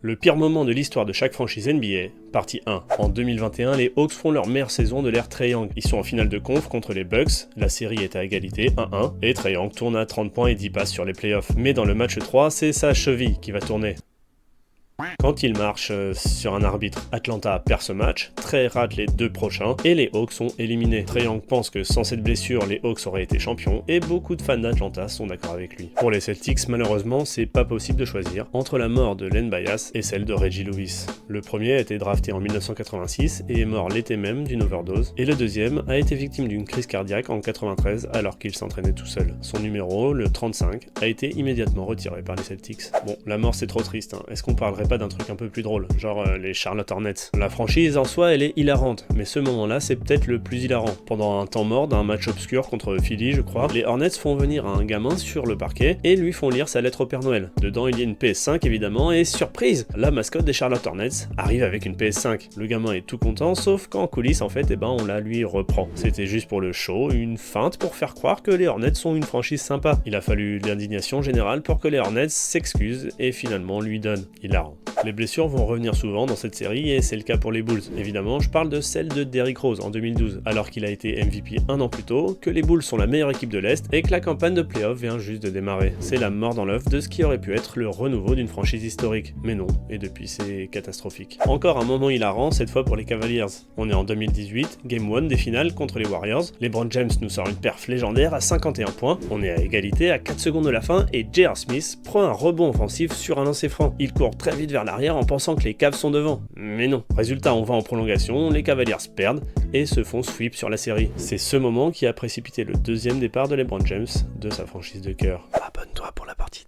Le pire moment de l'histoire de chaque franchise NBA, partie 1. En 2021, les Hawks font leur meilleure saison de l'ère Trae Young. Ils sont en finale de conf contre les Bucks, la série est à égalité 1-1, et Trae Young tourne à 30 points et 10 passes sur les playoffs. Mais dans le match 3, c'est sa cheville qui va tourner. Quand il marche sur un arbitre, Atlanta perd ce match, Trae rate les 2 prochains et les Hawks sont éliminés. Trae Young pense que sans cette blessure, les Hawks auraient été champions et beaucoup de fans d'Atlanta sont d'accord avec lui. Pour les Celtics, malheureusement, c'est pas possible de choisir entre la mort de Len Bias et celle de Reggie Lewis. Le premier a été drafté en 1986 et est mort l'été même d'une overdose, et le deuxième a été victime d'une crise cardiaque en 93 alors qu'il s'entraînait tout seul. Son numéro, le 35, a été immédiatement retiré par les Celtics. Bon, la mort c'est trop triste, hein. Est-ce qu'on parlerait pas d'un truc un peu plus drôle, genre les Charlotte Hornets? La franchise en soi elle est hilarante, mais ce moment-là c'est peut-être le plus hilarant. Pendant un temps mort d'un match obscur contre Philly je crois, les Hornets font venir un gamin sur le parquet et lui font lire sa lettre au Père Noël. Dedans il y a une PS5 évidemment et surprise, la mascotte des Charlotte Hornets arrive avec une PS5. Le gamin est tout content sauf qu'en coulisses en fait on la lui reprend. C'était juste pour le show, une feinte pour faire croire que les Hornets sont une franchise sympa. Il a fallu l'indignation générale pour que les Hornets s'excusent et finalement lui donnent. Hilarant. Les blessures vont revenir souvent dans cette série et c'est le cas pour les Bulls. Évidemment, je parle de celle de Derrick Rose en 2012, alors qu'il a été MVP un an plus tôt, que les Bulls sont la meilleure équipe de l'Est et que la campagne de playoff vient juste de démarrer. C'est la mort dans l'œuf de ce qui aurait pu être le renouveau d'une franchise historique. Mais non, et depuis c'est catastrophique. Encore un moment hilarant, cette fois pour les Cavaliers. On est en 2018, Game 1 des finales contre les Warriors. LeBron James nous sort une perf légendaire à 51 points. On est à égalité à 4 secondes de la fin et J.R. Smith prend un rebond offensif sur un lancer franc. Il court très vite vers l'arrière en pensant que les Cavs sont devant. Mais non. Résultat, on va en prolongation, les Cavaliers perdent et se font sweep sur la série. C'est ce moment qui a précipité le deuxième départ de LeBron James de sa franchise de cœur. Abonne-toi pour la partie 2.